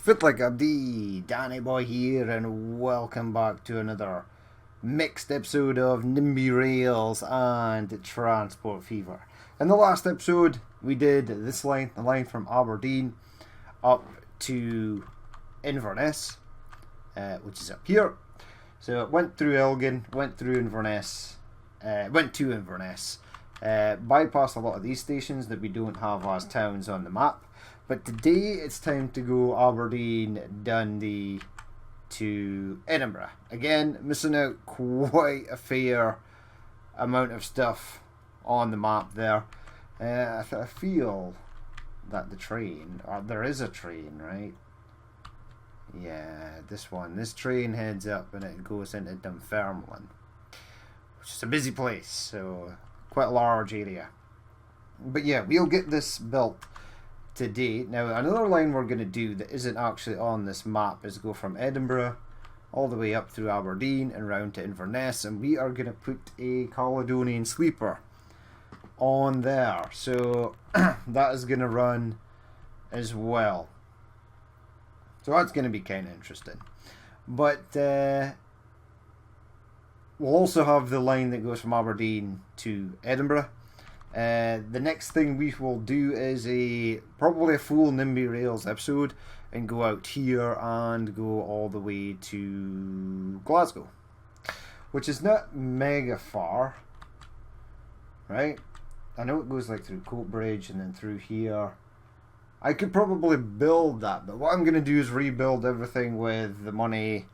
Fit like Abdi, Danny Boy here, and welcome back to another mixed episode of NIMBY Rails and Transport Fever. In the last episode, we did this line, the line from Aberdeen up to Inverness, which is up here. So it went through Elgin, went through Inverness, went to Inverness, bypassed a lot of these stations that we don't have as towns on the map. But today it's time to go Aberdeen, Dundee to Edinburgh. Again, missing out quite a fair amount of stuff on the map there. I feel that the train, or there is a train, right? Yeah, this train heads up and it goes into Dunfermline, which is a busy place, so quite a large area. But yeah, we'll get this built today. Now, another line we're going to do that isn't actually on this map is go from Edinburgh all the way up through Aberdeen and round to Inverness, and we are going to put a Caledonian sleeper on there, so that is going to run as well, so that's going to be kind of interesting. But we'll also have the line that goes from Aberdeen to Edinburgh. The next thing we will do is probably a full NIMBY Rails episode and go out here and go all the way to Glasgow, which is not mega far, right? I know it goes like through Coatbridge and then through here. I could probably build that, but what I'm going to do is rebuild everything with the money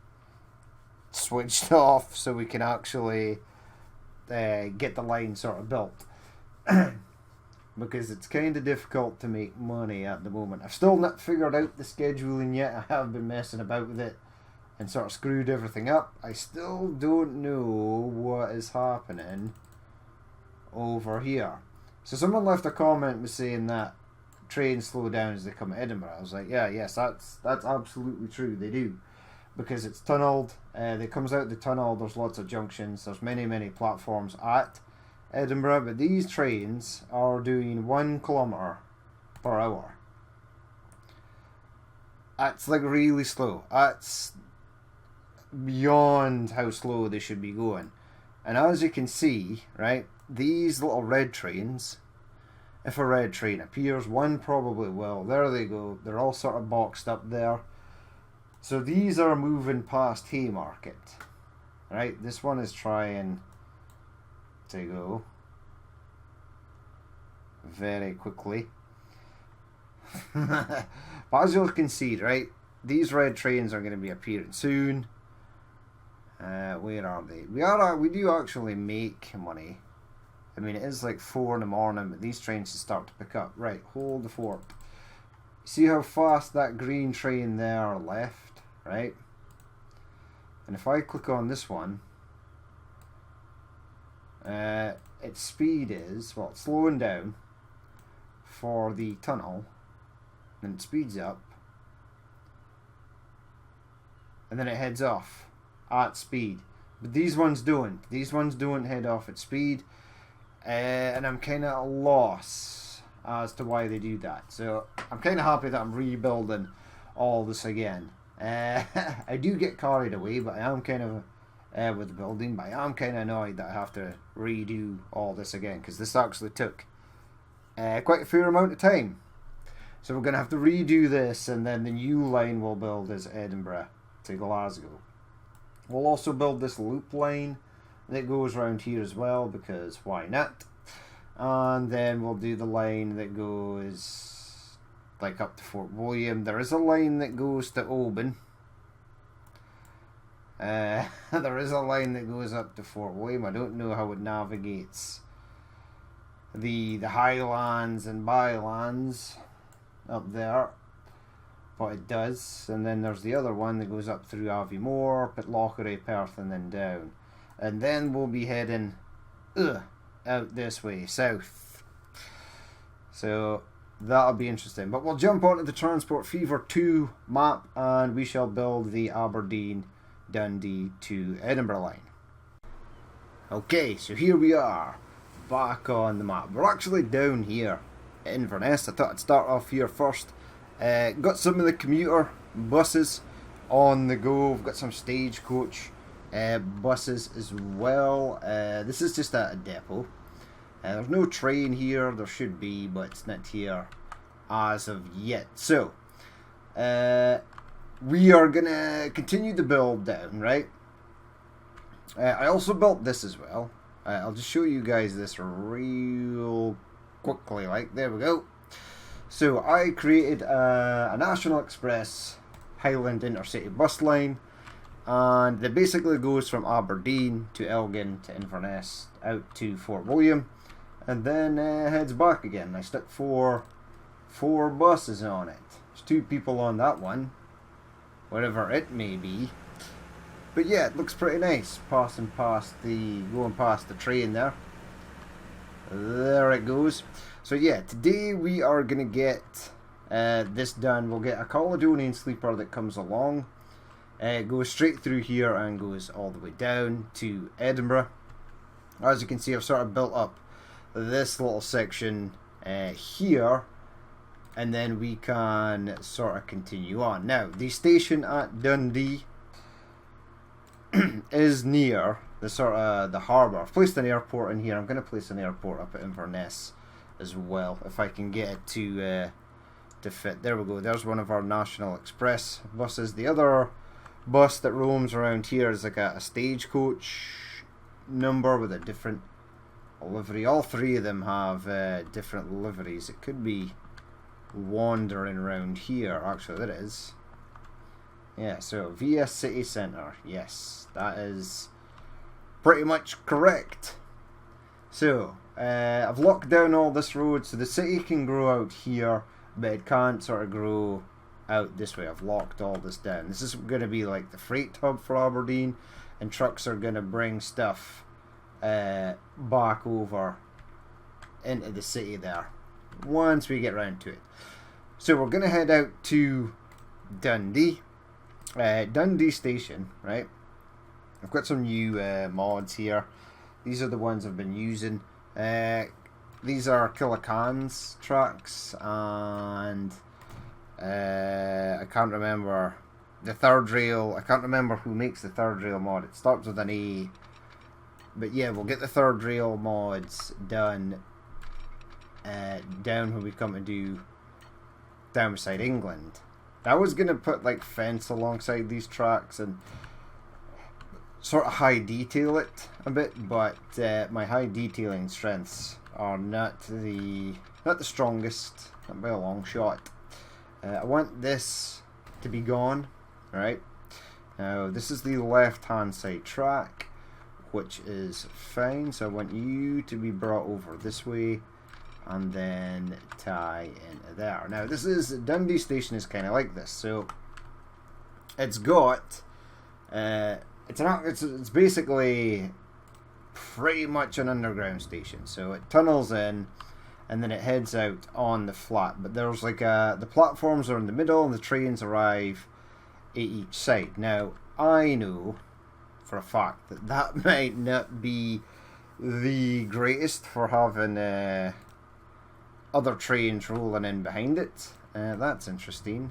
switched off so we can actually get the line sort of built. Because it's kind of difficult to make money at the moment. I've still not figured out the scheduling yet. I have been messing about with it and sort of screwed everything up. I still don't know what is happening over here. So someone left a comment was saying that trains slow down as they come to Edinburgh. I was like, yes, that's absolutely true. They do, because it's tunnelled. It comes out the tunnel. There's lots of junctions. There's many platforms at Edinburgh, but these trains are doing 1 kilometre per hour. That's like really slow. That's beyond how slow they should be going. And as you can see, right, these little red trains, if a red train appears, one probably will. There they go. They're all sort of boxed up there. So these are moving past Haymarket, right? This one is trying to go very quickly. But as you can see, right, these red trains are going to be appearing soon. Where are they? We do actually make money. I mean, it is like 4 in the morning, but these trains should start to pick up. Right, hold the fort. See how fast that green train there left, right? And if I click on this one, its speed is, well, it's slowing down for the tunnel, then it speeds up, and then it heads off at speed. But these ones don't. These ones don't head off at speed, and I'm kind of at a loss as to why they do that. So I'm kind of happy that I'm rebuilding all this again. I do get carried away, but I am kind of with the building, but I am kind of annoyed that I have to redo all this again, because this actually took quite a fair amount of time. So we're going to have to redo this, and then the new line we'll build is Edinburgh to Glasgow. We'll also build this loop line that goes around here as well, because why not? And then we'll do the line that goes like up to Fort William. There is a line that goes to Oban. There is a line that goes up to Fort William. I don't know how it navigates the highlands and bylands up there, but it does. And then there's the other one that goes up through Aviemore, Pitlochry, Perth, and then down. And then we'll be heading out this way, south. So that'll be interesting. But we'll jump onto the Transport Fever 2 map, and we shall build the Aberdeen, Dundee to Edinburgh line. Okay, so here we are, back on the map. We're actually down here in Inverness. I thought I'd start off here first. Got some of the commuter buses on the go. We've got some stagecoach buses as well. This is just at a depot. There's no train here. There should be, but it's not here as of yet. So we are gonna continue the build down, right? I also built this as well. I'll just show you guys this real quickly. Like, there we go. So I created a National Express Highland Intercity bus line, and it basically goes from Aberdeen to Elgin to Inverness out to Fort William, and then heads back again. I stuck four buses on it. There's 2 people on that one, whatever it may be. But yeah, it looks pretty nice. Going past the train there. There it goes. So yeah, today we are gonna get this done. We'll get a Caledonian sleeper that comes along. Goes straight through here and goes all the way down to Edinburgh. As you can see, I've sort of built up this little section here, and then we can sort of continue on. Now, the station at Dundee is near the harbour. I've placed an airport in here. I'm going to place an airport up at Inverness as well, if I can get it to fit. There we go. There's one of our National Express buses. The other bus that roams around here is like a stagecoach number with a different livery. All 3 of them have different liveries. It could be wandering around here. Actually, there it is. Yeah, so VS City Centre. Yes, that is pretty much correct. So I've locked down all this road, so the city can grow out here, but it can't sort of grow out this way. I've locked all this down. This is going to be like the freight hub for Aberdeen, and trucks are going to bring stuff back over into the city there once we get round to it. So we're going to head out to Dundee. Dundee Station, right? I've got some new mods here. These are the ones I've been using. These are Killican's tracks, and I can't remember the third rail. I can't remember who makes the third rail mod. It starts with an A. But yeah, we'll get the third rail mods done down when we come to do down beside England. I was going to put like fence alongside these tracks and sort of high detail it a bit, but my high detailing strengths are not the strongest, not by a long shot. I want this to be gone, right? Now this is the left hand side track, which is fine, so I want you to be brought over this way and then tie into there. Now this is Dundee Station is kind of like this, so it's got it's basically pretty much an underground station. So it tunnels in and then it heads out on the flat, but there's like the platforms are in the middle and the trains arrive at each side. Now I know for a fact that might not be the greatest for having other trains rolling in behind it. That's interesting.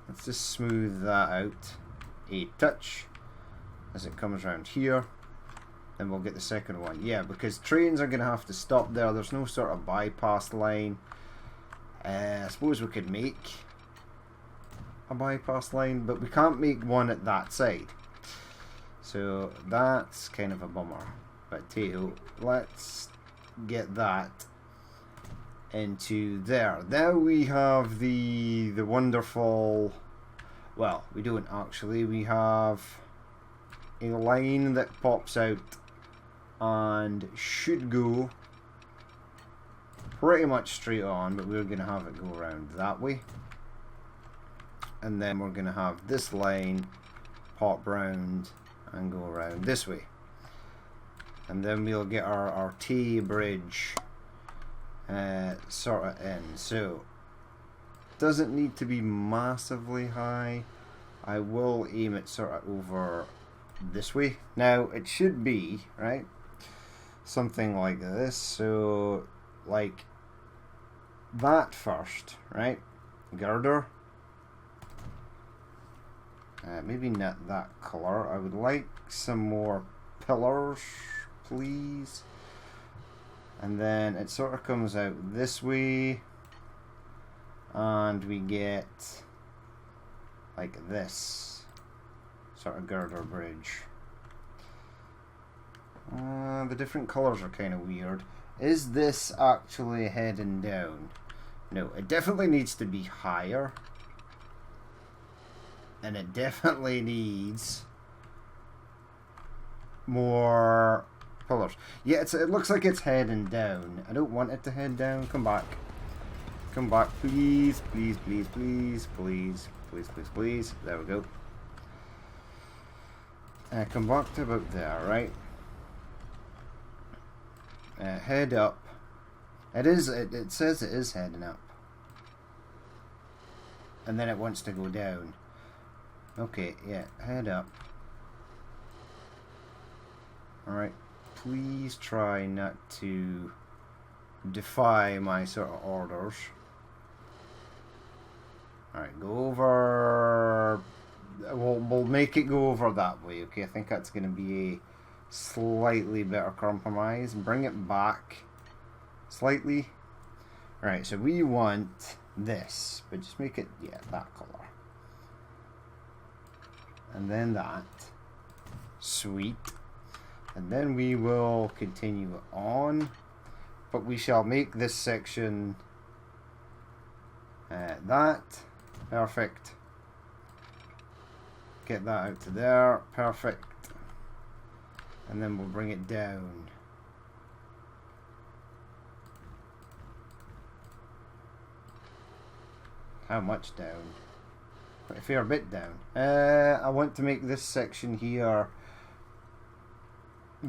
Let's just smooth that out a touch as it comes around here. Then we'll get the second one. Yeah, because trains are going to have to stop there. There's no sort of bypass line. I suppose we could make a bypass line, but we can't make one at that side. So that's kind of a bummer. But Teo, let's get that into there. Now we have the wonderful, well, we don't actually, we have a line that pops out and should go pretty much straight on, but we're going to have it go around that way, and then we're going to have this line pop round and go around this way, and then we'll get our T bridge sort of in. So doesn't need to be massively high. I will aim it sort of over this way. Now it should be right something like this, so like that first, right? Girder, Maybe not that colour. I would like some more pillars, please. And then it sort of comes out this way, and we get like this sort of girder bridge. The different colours are kind of weird. Is this actually heading down? No, it definitely needs to be higher. And it definitely needs more pillars. Yeah, it looks like it's heading down. I don't want it to head down. Come back. Come back, please. Please, please, please, please. Please, please, please. There we go. Come back to about there, right? Head up. It says it is heading up. And then it wants to go down. Okay, yeah, head up. Alright, please try not to defy my sort of orders. Alright, go over. We'll make it go over that way, okay? I think that's going to be a slightly better compromise. Bring it back slightly. Alright, so we want this, but just make it, yeah, that colour. And then that. Sweet. And then we will continue on, but we shall make this section that. Perfect. Get that out to there. Perfect. And then we'll bring it down. How much down? Quite a fair bit down. I want to make this section here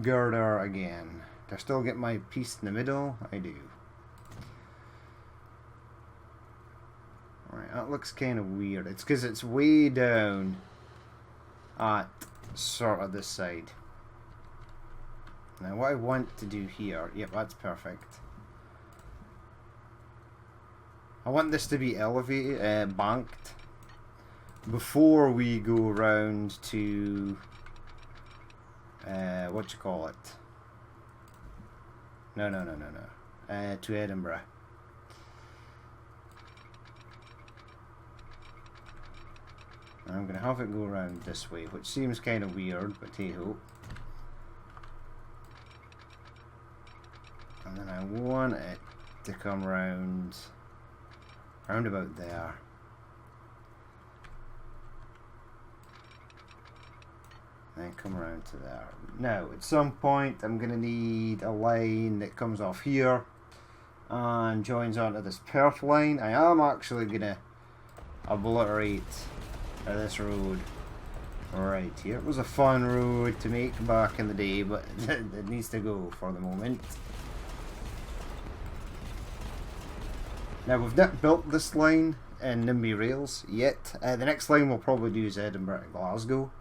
girder again. Do I still get my piece in the middle? I do. Alright, that looks kind of weird. It's because it's way down at sort of this side. Now what I want to do here, yep, that's perfect. I want this to be elevated, banked, before we go round to, what you call it? No. To Edinburgh. I'm going to have it go around this way, which seems kind of weird, but hey-ho. And then I want it to come round about there. And come around to there. Now, at some point, I'm going to need a line that comes off here and joins onto this perf line. I am actually going to obliterate this road right here. It was a fun road to make back in the day, but it needs to go for the moment. Now, we've not built this line in NIMBY Rails yet. The next line we'll probably do is Edinburgh to Glasgow.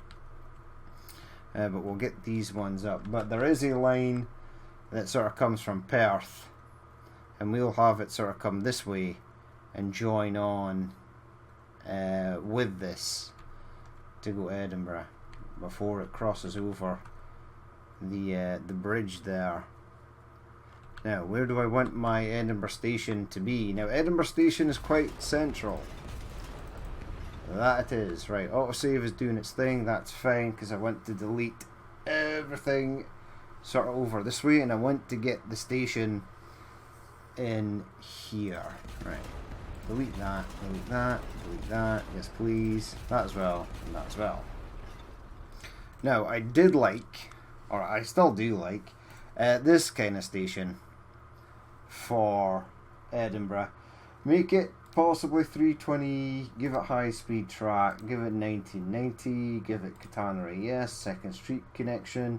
But we'll get these ones up. But there is a line that sort of comes from Perth, and we'll have it sort of come this way and join on with this to go to Edinburgh before it crosses over the bridge there. Now, where do I want my Edinburgh station to be? Now, Edinburgh station is quite central. That it is. Right, autosave is doing its thing. That's fine, because I want to delete everything sort of over this way, and I want to get the station in here. Right. Delete that, delete that, delete that. Yes, please. That as well, and that as well. Now, I did like, or I still do like, this kind of station for Edinburgh. Make it possibly 320, give it high speed track, give it 1990, give it catenary yes, second street connection.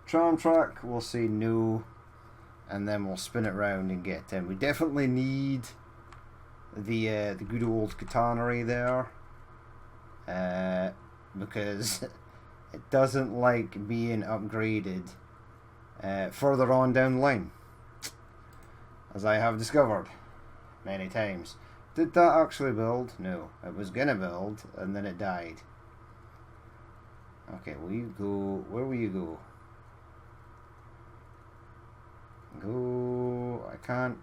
Tram track, we'll say no, and then we'll spin it round and get in. We definitely need the good old catenary there, because it doesn't like being upgraded further on down the line, as I have discovered many times. Did that actually build? No, it was gonna build and then it died. Okay, will you go? Where will you go? Go. I can't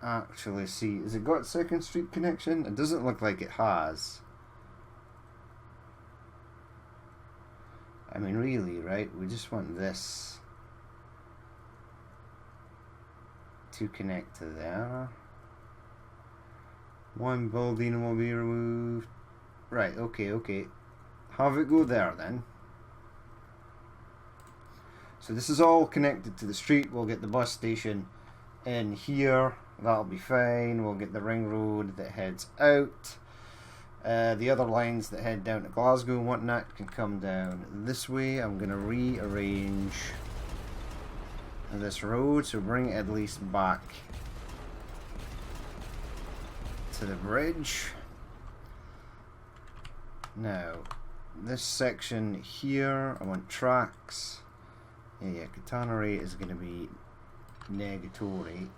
actually see. Has it got Second Street connection? It doesn't look like it has. I mean, really, right? We just want this to connect to there. One building will be removed. Right, okay, okay. Have it go there then. So this is all connected to the street. We'll get the bus station in here. That'll be fine. We'll get the ring road that heads out. The other lines that head down to Glasgow and whatnot can come down this way. I'm going to rearrange this road, so bring it at least back to the bridge. Now, this section here, I want tracks. Yeah, katana rate is going to be negatory.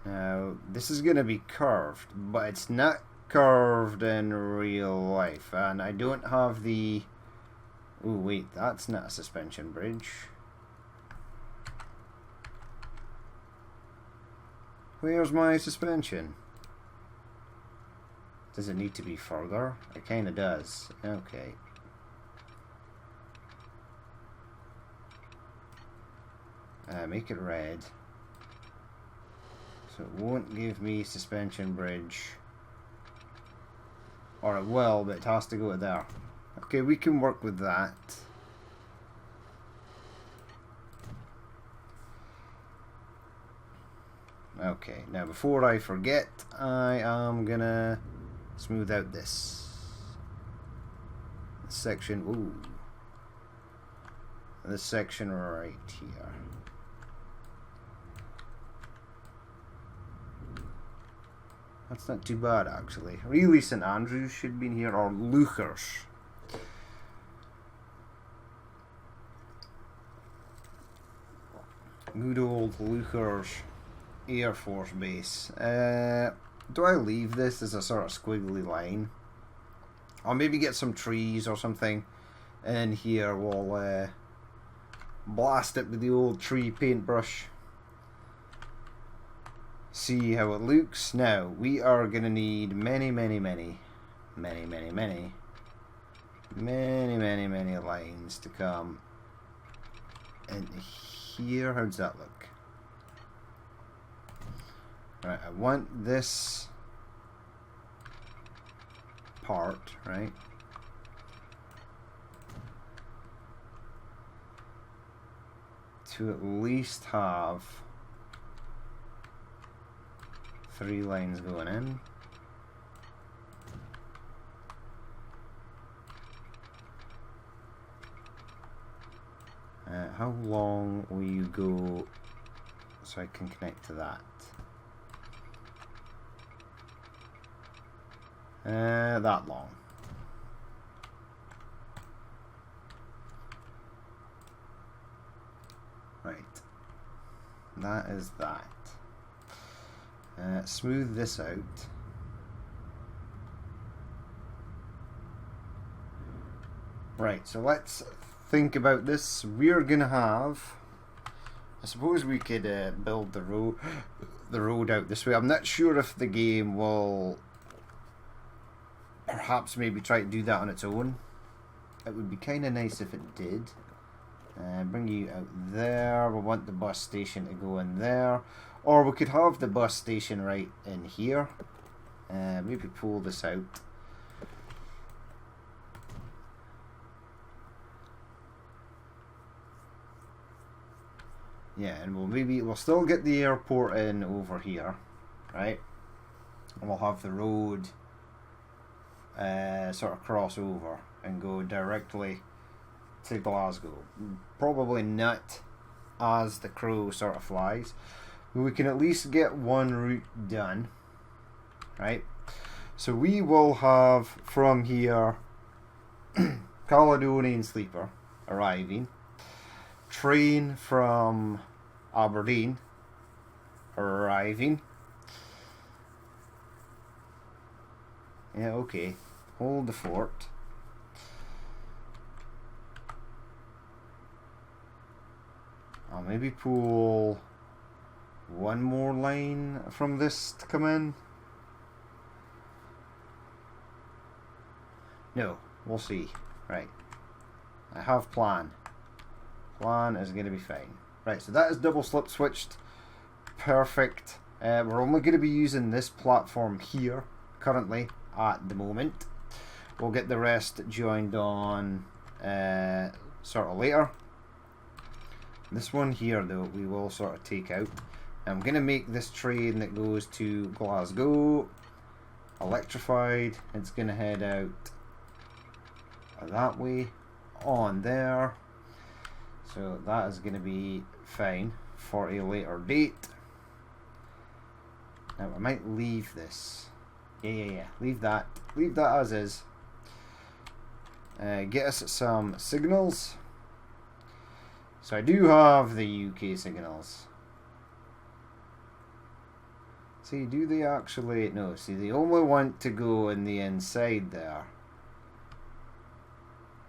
Now, this is going to be curved, but it's not curved in real life. And I don't have the... Oh, wait, that's not a suspension bridge. Where's my suspension? Does it need to be further? It kind of does. Okay. Make it red. So it won't give me suspension bridge. Or it will, but it has to go to there. Okay, we can work with that. Okay, now before I forget, I am gonna smooth out this section. Ooh. This section right here. That's not too bad, actually. Really, St Andrews should be in here, or Leuchars. Good old Leuchars Air Force Base. Do I leave this as a sort of squiggly line? Or maybe get some trees or something in here. We'll blast it with the old tree paintbrush. See how it looks. Now, we are going to need many lines to come in here. How does that look? Right, I want this part, right? To at least have 3 lines going in. How long will you go so I can connect to that? That long. Right. That is that. Smooth this out. Right, so let's think about this. We're gonna have... I suppose we could build the road out this way. I'm not sure if the game will perhaps maybe try to do that on its own. It would be kind of nice if it did. Bring you out there. We want the bus station to go in there. Or we could have the bus station right in here. Maybe pull this out. Yeah, and we'll still get the airport in over here, right? And we'll have the road sort of cross over and go directly to Glasgow. Probably not as the crow sort of flies, but we can at least get one route done, right? So we will have from here Caledonian Sleeper arriving, train from Aberdeen arriving, Yeah, okay. Hold the fort. I'll maybe pull one more line from this to come in. No, we'll see. Right. I have plan. Plan is going to be fine. Right, so that is double slip switched. Perfect. We're only going to be using this platform here currently at the moment. We'll get the rest joined on sort of later. This one here though we will sort of take out. I'm going to make this train that goes to Glasgow electrified. It's going to head out that way on there. So that is going to be fine for a later date. Now I might leave this. Yeah. Leave that as is. Get us some signals. So I do have the UK signals. See, do they actually... No, see, they only want to go in the inside there.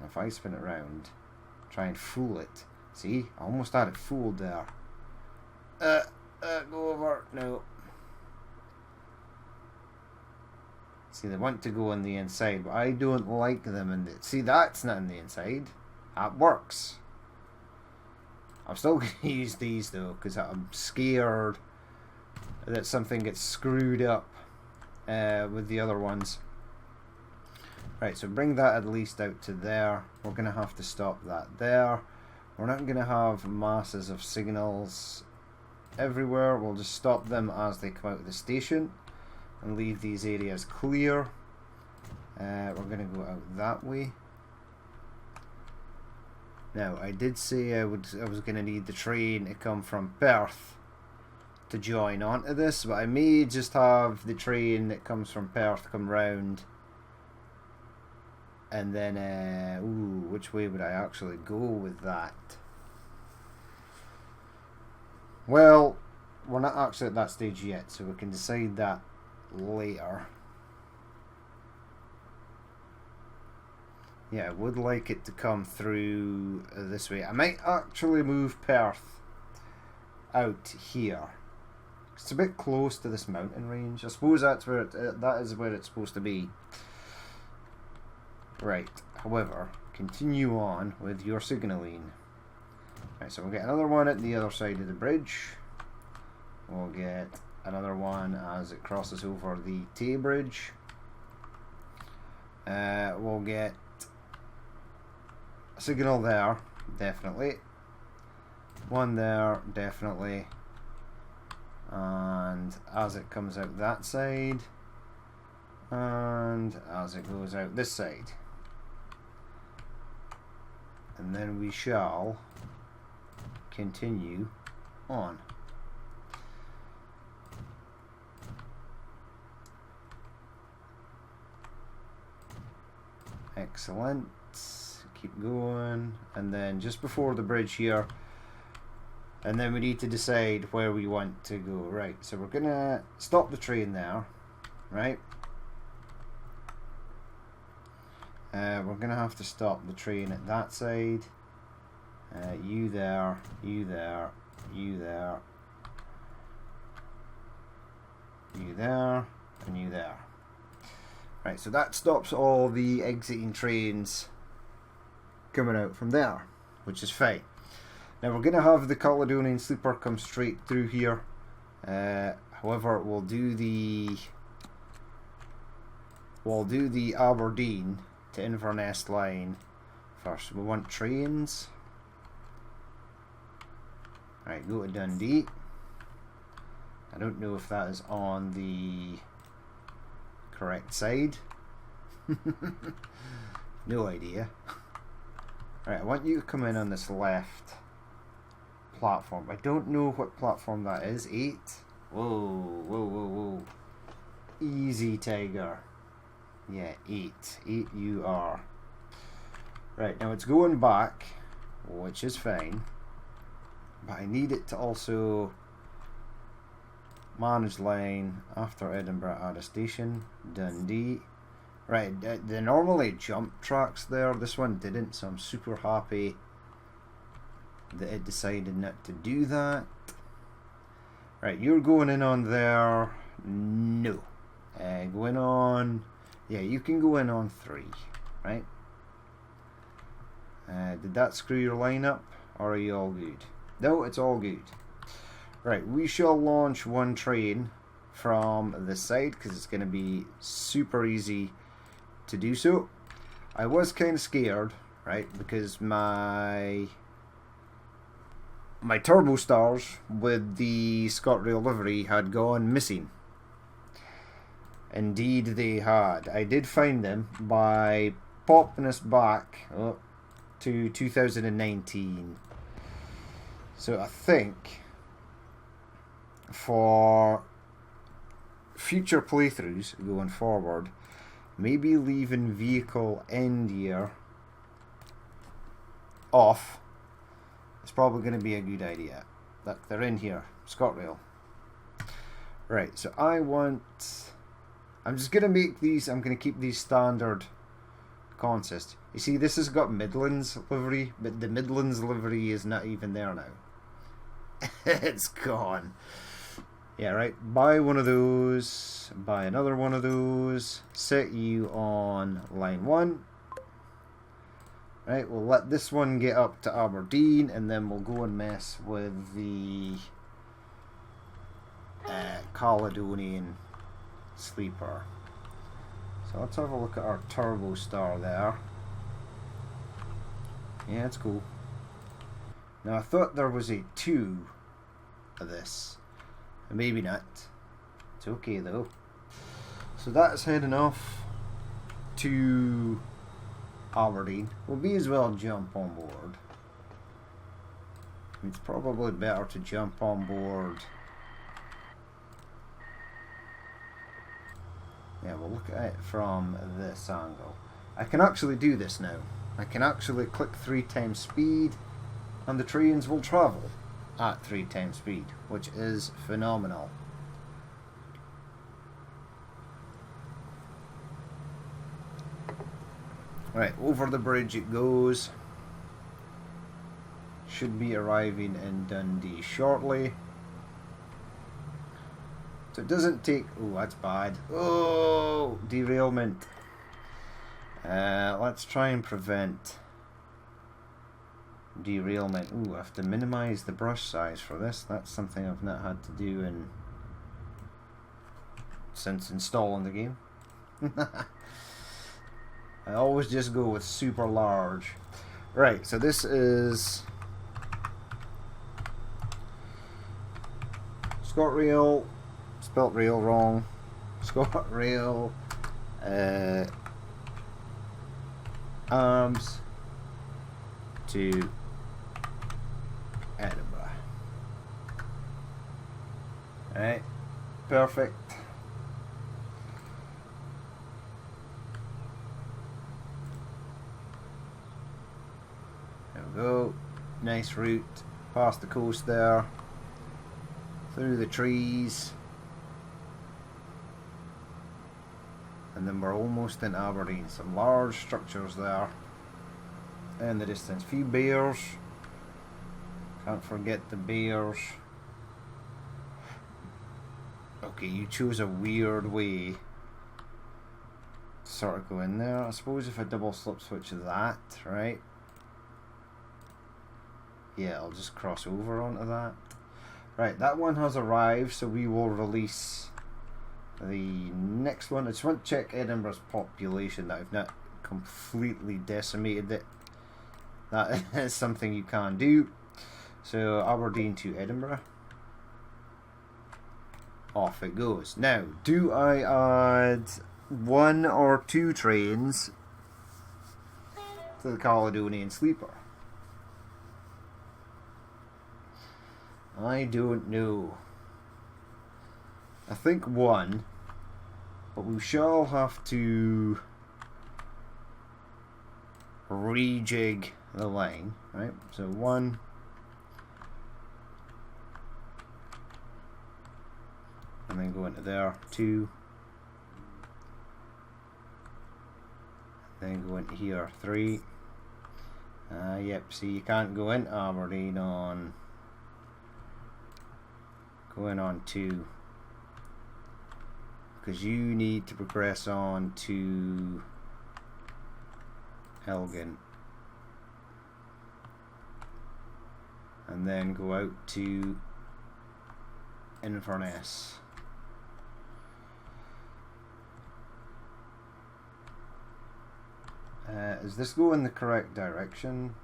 If I spin it round, try and fool it. See, I almost had it fooled there. Go over. No. See, they want to go on the inside, but I don't like them in the... See, that's not in the inside. That works. I'm still going to use these though, because I'm scared that something gets screwed up with the other ones. Right, so bring that at least out to there. We're going to have to stop that there. We're not going to have masses of signals everywhere. We'll just stop them as they come out of the station and leave these areas clear. We're going to go out that way. Now, I did say I was going to need the train to come from Perth to join onto this, but I may just have the train that comes from Perth come round, and then, ooh, which way would I actually go with that? Well, we're not actually at that stage yet, so we can decide that later. Yeah, I would like it to come through this way. I might actually move Perth out here. It's a bit close to this mountain range. I suppose that's where that is where it's supposed to be. Right. However, continue on with your signalling. Right, so we'll get another one at the other side of the bridge. We'll get another one as it crosses over the Tay Bridge. We'll get a signal there, definitely. One there, definitely. And as it comes out that side, and as it goes out this side. And then we shall continue on. Excellent. Keep going, and then just before the bridge here, and then we need to decide where we want to go. Right, so we're gonna stop the train there, right? We're gonna have to stop the train at that side. You there, you there, you there, you there, and you there. Right, so that stops all the exiting trains coming out from there, which is fine. Now we're going to have the Caledonian Sleeper come straight through here. However, we'll do the Aberdeen to Inverness line first. We want trains. Right, go to Dundee. I don't know if that is on the correct side. No idea. Right, I want you to come in on this left platform. I don't know what platform that is. 8? Whoa. Easy, Tiger. Yeah, 8. 8 you are. Right, now it's going back, which is fine. But I need it to also manage line after Edinburgh at a station. Dundee. Right, they normally jump tracks there. This one didn't, so I'm super happy that it decided not to do that. Right, you're going in on there. No. Going on. Yeah, you can go in on 3. Right? Did that screw your line up? Or are you all good? No, it's all good. Right, we shall launch one train from this side because it's going to be super easy to do so. I was kind of scared, right, because my turbo stars with the Scotrail livery had gone missing. Indeed they had. I did find them by popping us back to 2019. So I think for future playthroughs going forward, maybe leaving vehicle end year off is probably going to be a good idea. Look, they're in here. Scotrail. Right, so I'm just going to make these, I'm going to keep these standard consist. You see, this has got Midlands livery, but the Midlands livery is not even there now. It's gone. Yeah, right. Buy one of those. Buy another one of those. Set you on line 1. Right, we'll let this one get up to Aberdeen, and then we'll go and mess with the Caledonian sleeper. So let's have a look at our turbo star there. Yeah, it's cool. Now I thought there was a 2 of this. Maybe not. It's okay though. So that's heading off to Aberdeen. We'll be as well jump on board. It's probably better to jump on board. Yeah, we'll look at it from this angle. I can actually do this now. I can actually click 3 times speed and the trains will travel at 3 times speed, which is phenomenal. Right, over the bridge it goes. Should be arriving in Dundee shortly. So it doesn't take... Oh, that's bad. Oh, derailment. Let's try and prevent derailment. Ooh, I have to minimize the brush size for this. That's something I've not had to do since installing the game. I always just go with super large. Right, so this is Scotrail, spelt rail wrong. Scotrail arms to Edinburgh. Alright, perfect. There we go. Nice route past the coast there, through the trees, and then we're almost in Aberdeen. Some large structures there in the distance. Few bears. Can't forget the bears. Okay, you chose a weird way to sort of go in there. I suppose if I double slip switch that, right? Yeah, I'll just cross over onto that. Right, that one has arrived, so we will release the next one. I just want to check Edinburgh's population, that I've not completely decimated it. That is something you can do. So Aberdeen to Edinburgh. Off it goes. Now, do I add 1 or 2 trains to the Caledonian sleeper? I don't know. I think 1, but we shall have to rejig the line, right? So 1, and then go into there, 2, then go into here, 3. Yep, see, you can't go into Aberdeen on going on 2 because you need to progress on to Elgin and then go out to Inverness. Is this going the correct direction?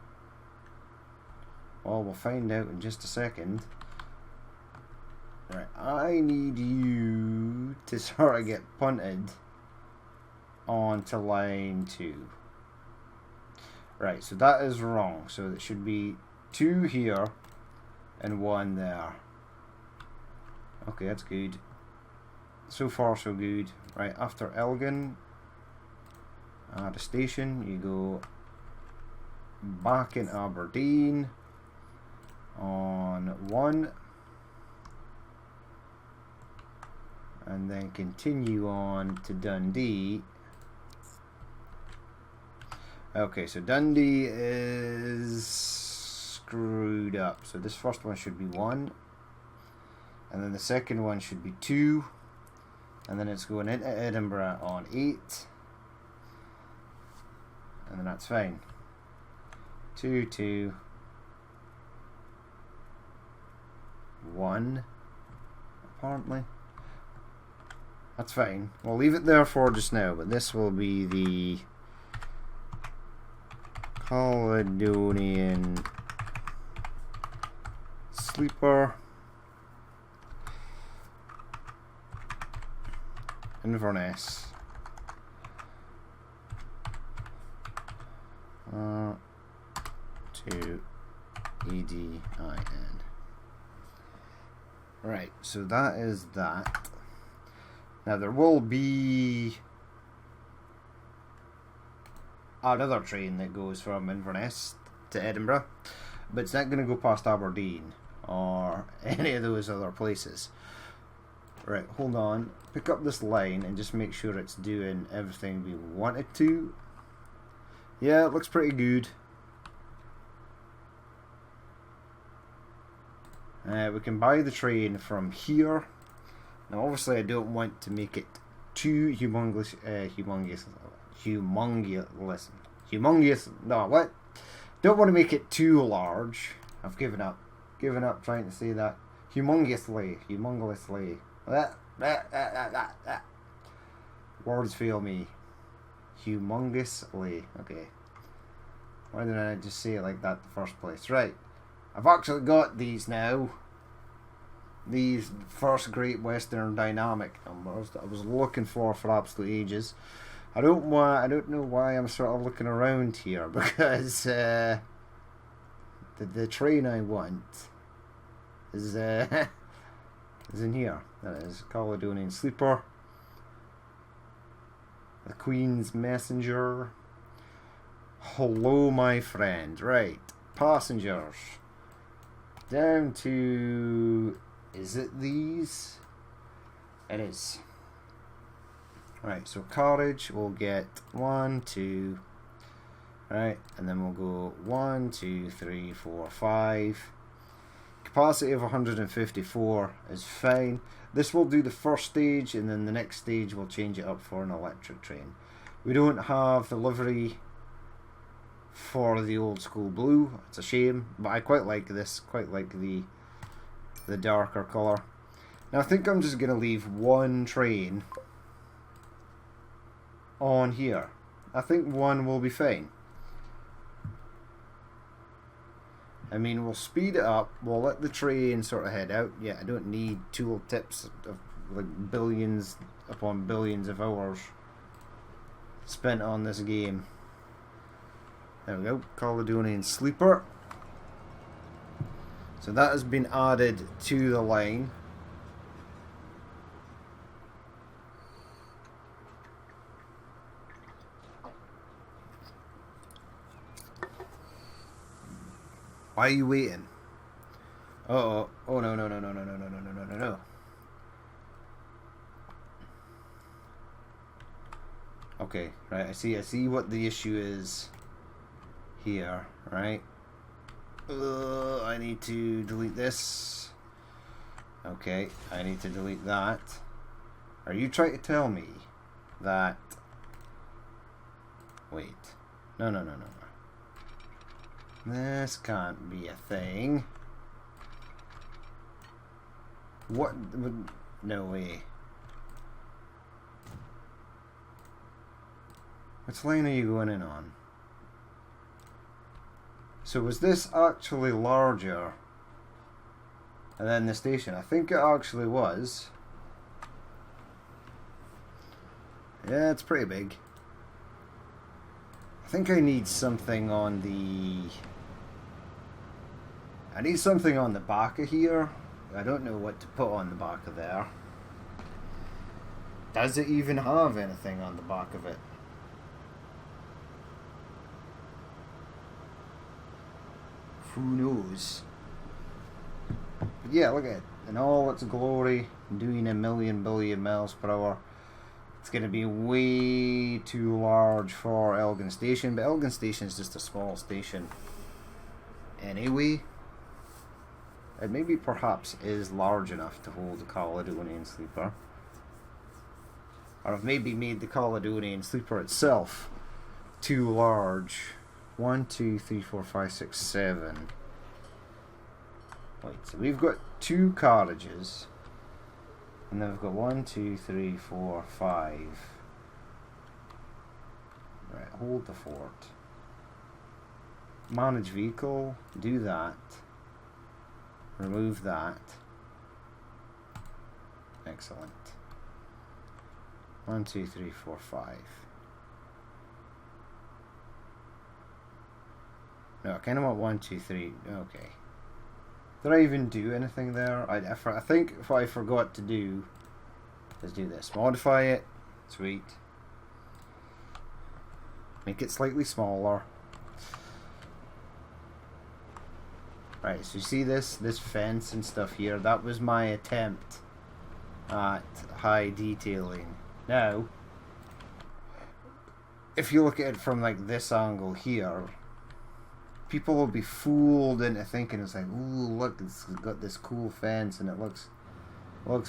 Well, we'll find out in just a second. Right, I need you to sort of get punted onto line 2. Right, so that is wrong. So it should be 2 here and 1 there. Okay, that's good. So far, so good. Right, after Elgin, at a station, you go back in Aberdeen on 1 and then continue on to Dundee. Okay, so Dundee is screwed up, so this first one should be 1 and then the second one should be 2 and then it's going into Edinburgh on 8 and then that's fine. 2, 2, 1 apparently. That's fine. We'll leave it there for just now, but this will be the Caledonian Sleeper Inverness. To EDIN. Right, so that is that. Now there will be another train that goes from Inverness to Edinburgh, but it's not going to go past Aberdeen or any of those other places. Right, hold on. Pick up this line and just make sure it's doing everything we want it to. Yeah, it looks pretty good. We can buy the train from here. Now, obviously, I don't want to make it too humongous. No, what? Don't want to make it too large. I've given up. Given up trying to say that. Humongously. Words fail me. Humongously. Okay. Why did I just say it like that in the first place? Right. I've actually got these now. These first Great Western Dynamic numbers that I was looking for absolute ages. I don't know why I'm sort of looking around here, because the train I want is in here. That is Caledonian Sleeper, the Queen's Messenger. Hello, my friend. Right, passengers down to. Is it these? It is. Right, so carriage will get 1, 2, right, and then we'll go 1, 2, 3, 4, 5. Capacity of 154 is fine. This will do the first stage, and then the next stage we'll change it up for an electric train. We don't have the livery for the old school blue. It's a shame, but I quite like this. Quite like the darker colour. Now I think I'm just going to leave one train on here. I think one will be fine. I mean, we'll speed it up. We'll let the train sort of head out. Yeah, I don't need tool tips of like billions upon billions of hours spent on this game. There we go, Caledonian Sleeper. So that has been added to the line. Why are you waiting? Oh no. Okay, right, I see what the issue is here, right? I need to delete this. Okay, I need to delete that. Are you trying to tell me that... Wait. No. This can't be a thing. What? No way. Which lane are you going in on? So was this actually larger than the station? I think it actually was. Yeah, it's pretty big. I think I need something on the... I need something on the back of here. I don't know what to put on the back of there. Does it even have anything on the back of it? Who knows? But yeah, look at it. In all its glory, doing 1,000,000 billion miles per hour. It's going to be way too large for Elgin Station, but Elgin Station is just a small station anyway. It maybe perhaps is large enough to hold a Caledonian Sleeper. Or I've maybe made the Caledonian Sleeper itself too large. 1, 2, 3, 4, 5, 6, 7. Wait, so we've got 2 carriages. And then we've got 1, 2, 3, 4, 5. Right, hold the fort. Manage vehicle, do that. Remove that. Excellent. 1, 2, 3, 4, 5. No, I kind of want 1, 2, 3. Okay. Did I even do anything there? I think if I forgot to do is do this. Modify it. Sweet. Make it slightly smaller. Right, so you see this fence and stuff here? That was my attempt at high detailing. Now, if you look at it from like this angle here, people will be fooled into thinking it's like, ooh, look, it's got this cool fence and it looks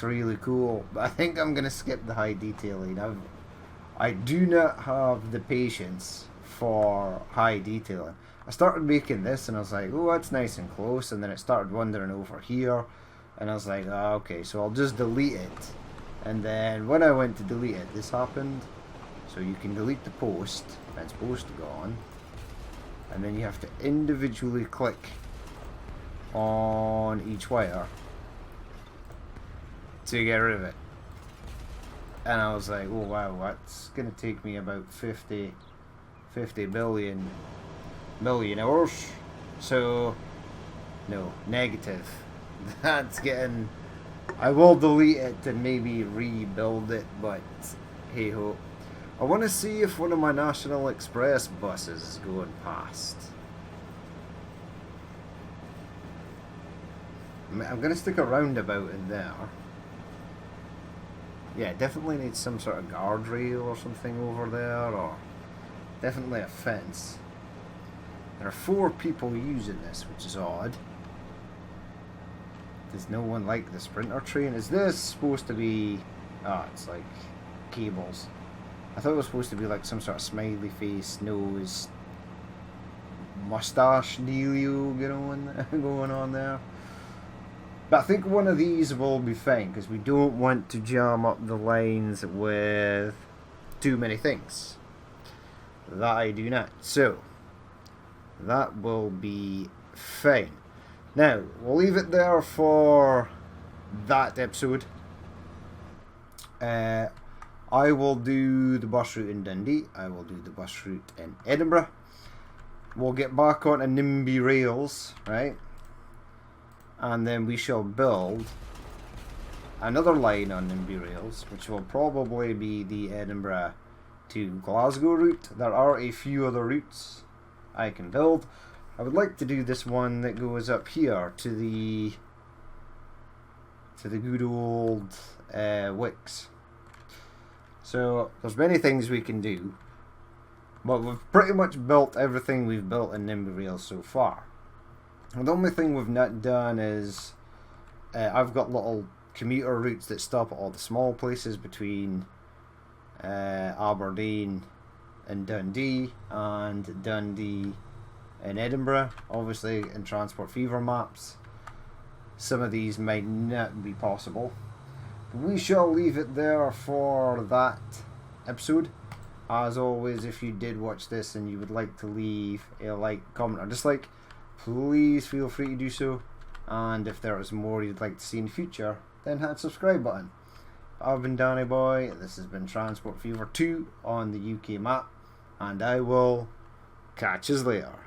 really cool. But I think I'm gonna skip the high detailing. I do not have the patience for high detailing. I started making this and I was like, oh, that's nice and close, and then it started wandering over here, and I was like, oh, okay, so I'll just delete it. And then when I went to delete it, this happened. So you can delete the post, that's post gone. And then you have to individually click on each wire to get rid of it. And I was like, oh wow, that's gonna take me about 50 billion hours. So no, negative. That's getting... I will delete it and maybe rebuild it, but hey ho. I want to see if one of my National Express buses is going past. I'm going to stick a roundabout in there. Yeah, definitely need some sort of guardrail or something over there, or definitely a fence. There are 4 people using this, which is odd. Does no one like the Sprinter train? Is this supposed to be... Ah, it's like cables. I thought it was supposed to be like some sort of smiley face, nose, mustache dealio going on there. But I think one of these will be fine, because we don't want to jam up the lines with too many things. That I do not. So, that will be fine. Now, we'll leave it there for that episode. I will do the bus route in Dundee. I will do the bus route in Edinburgh. We'll get back onto NIMBY rails, right? And then we shall build another line on NIMBY rails, which will probably be the Edinburgh to Glasgow route. There are a few other routes I can build. I would like to do this one that goes up here to the good old Wicks. So there's many things we can do, but we've pretty much built everything we've built in NIMBY Rails so far. And the only thing we've not done is I've got little commuter routes that stop at all the small places between Aberdeen and Dundee, and Dundee and Edinburgh. Obviously in Transport Fever maps some of these might not be possible. We shall leave it there for that episode. As always, if you did watch this and you would like to leave a like, comment or dislike, please feel free to do so. And if there is more you'd like to see in the future, then hit the subscribe button. I've been Danny Boy, this has been Transport Fever 2 on the UK map, and I will catch you later.